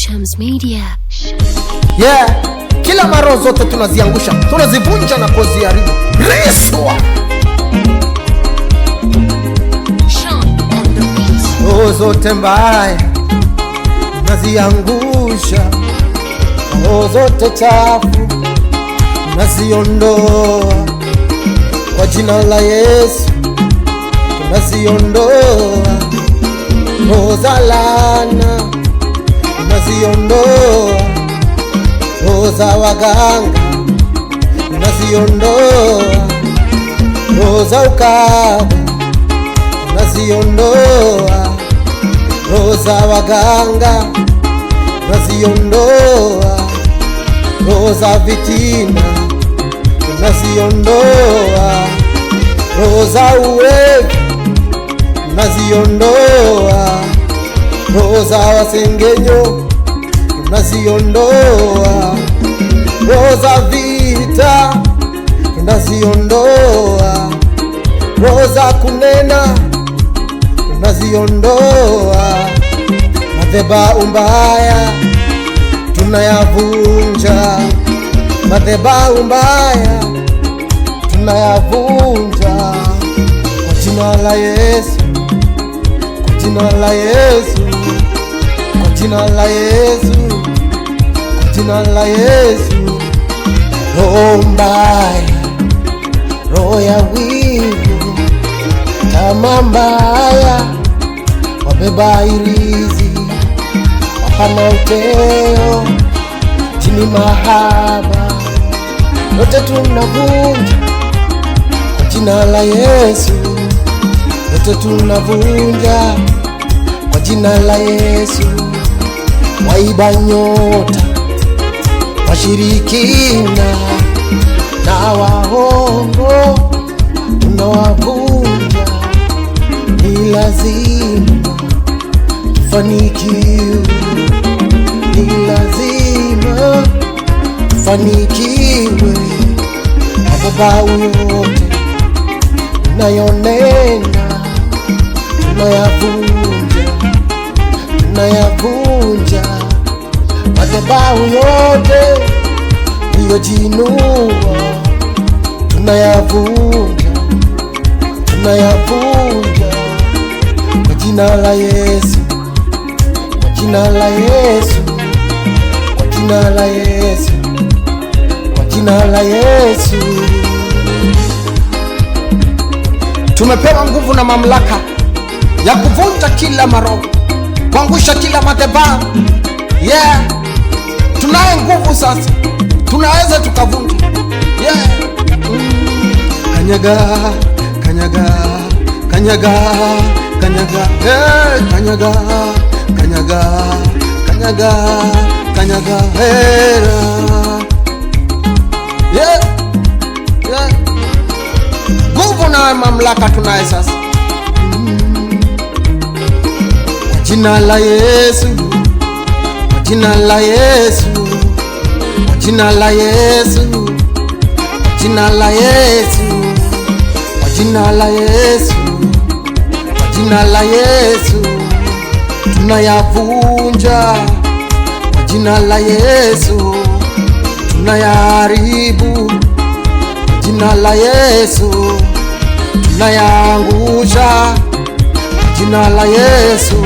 Shams Media. Yeah, kila maro zote tunaziangusha, tunazivunja na kuziharibu. Riswa roho zote mbaya tunaziangusha, roho zote chafu tunaziondoa kwa jina la Yesu. Tunaziondoa roho za laana, tunaziondoa roho za waganga, tunaziondoa roho za ukahaba, tunaziondoa roho za waganga, tunaziondoa roho za vitina, tunaziondoa roho za uwevu, tunaziondoa roho za wasengenyo, tunaziondoa roho za vita, tunaziondoa roho za kunena, tunaziondoa madhabahu mbaya, tunayavunja madhabahu mbaya, tunayavunja kwa jina la Yesu, kwa jina la Yesu, kwa jina la Yesu, kwa jina la Yesu. Roho mbaya, roho ya wivu, tamaa mbaya, wabeba irizi, wapana uteo, chini mahaba, yote tunavunja kwa jina la Yesu, yote tunavunja kwa jina la Yesu. Waiba nyota, washirikina na waongo, tunawavunja. Ni lazima tufanikiwe, ni lazima tufanikiwe. Madhabahu yote tunayonena, tunayavunja, tunayavunja. Madhabahu yote iliyojinua, tunayavunja, tunayavunja kwa jina la Yesu, kwa jina la Yesu, kwa jina la Yesu, kwa jina la Yesu. Tumepewa nguvu na mamlaka ya kuvunja kila maroho, kuangusha kila madhabahu. Yeah, tunaye nguvu sasa, tunaweza tukavunja. Yeah. Kanyaga, kanyaga, kanyaga, kanyaga, yeah. Kanyaga, kanyaga, kanyaga, kanyaga, hera. Yeah, yeah. Nguvu na mamlaka tunaye sasa. Kwa jina la Yesu, kwa jina la Yesu, kwa jina la Yesu, kwa jina la Yesu, kwa jina la Yesu, kwa jina la Yesu, tunayavunja kwa jina la Yesu, tunayaharibu kwa jina la Yesu, tunayaangusha kwa jina la Yesu.